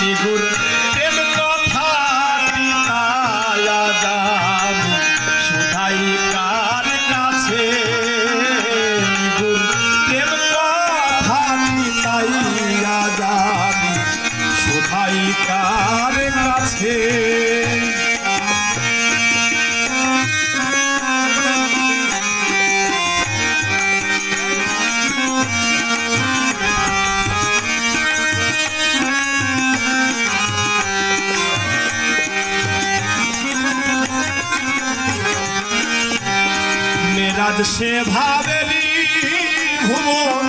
নিগুর প্রেম কথা আমি শুধাই কার কাছে নিগুর প্রেম কথা আমি শুধাই কার কাছে মেরাজ সে ভাবেলি ভুবন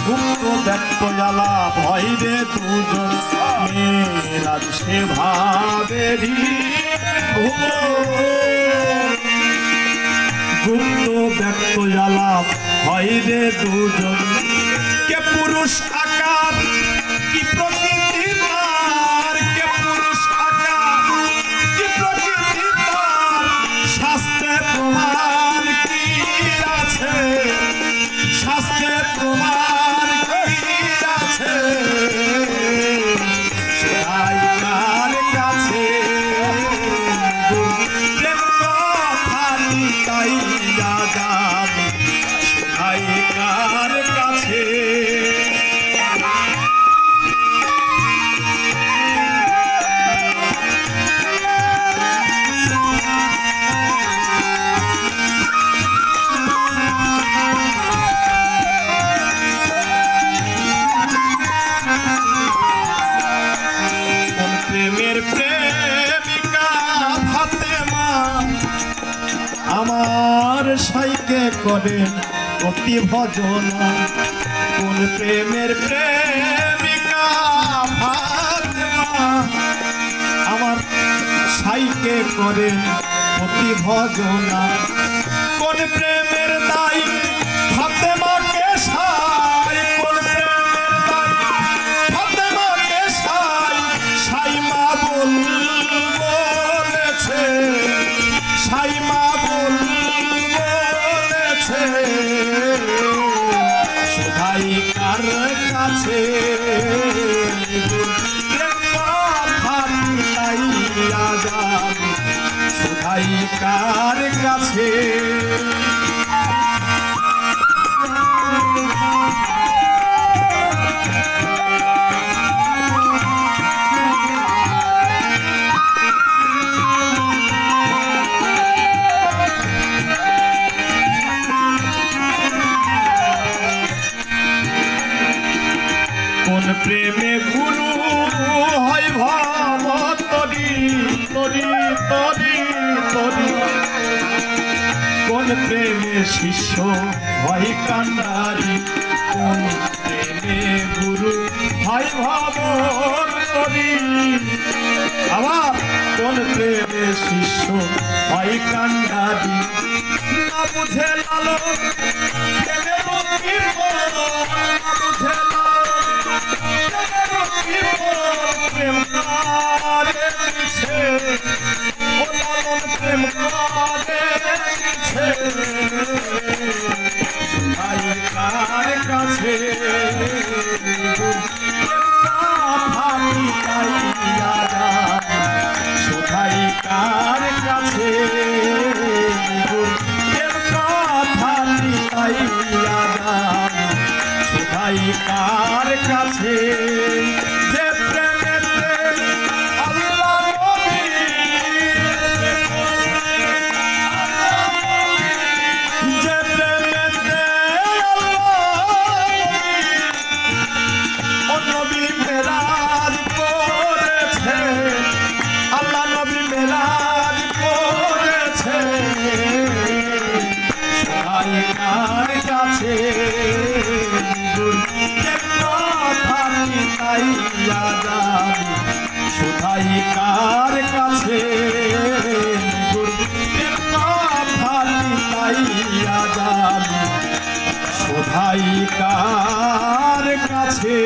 গুপ্ত ব্যক্ত জ্বালা ভয় রে দুজন মেরাজ সে ভাবেলি ভুবন গুপ্ত ব্যক্ত জ্বালা ভয় রে দুজন কে পুরুষ আকার কি প্রকৃতি তার কে পুরুষ আকার কি প্রকৃতি তার শাস্ত্রে প্রমাণ কি আছে শাস্ত্রে প্রমাণ কি আছে সেটাই কার কাছে প্রেম কথা তাই যাবে সেটাই কার কাছে প্রেমের প্রেমিকা ফাতেমা আমার সাইকে করেন অতি ভজনা কোন প্রেমের প্রেমিকা ফাতেমা আমার সাইকে করেন অতি ভজনা কোন প্রেমের দায়ী ফাতেমাকে সাই কোন প্রেমের দায়ী ফাতেমাকে সাই সাইমা বলেছে সাইমা বলেছে সদাই কার কাছে সদাই কার কাছে কোন প্রেমে গুরু হয় ভাব তরি তরি তরি তরি কোন প্রেমে শিষ্য হয় কান্ডারি কোন প্রেমে গুরু হয় ভাব তরি আবার কোন প্রেমে শিষ্য হয় কান্ডারি না বুঝে লালন প্রেমে বুঝে প্রেম কারে মিছে ও লালন প্রেম কারে মিছে সদাই কার কাছে সদাই কার কাছে সদাই কার কাছে যে প্রেমেতে আল্লাহ নবী যে প্রেমেতে আল্লাহ নবী মেরাজ করেছে আল্লাহ নবী মেরাজ করেছে সদাই কার কাছে সদাই কার কাছে সদাই কার কাছে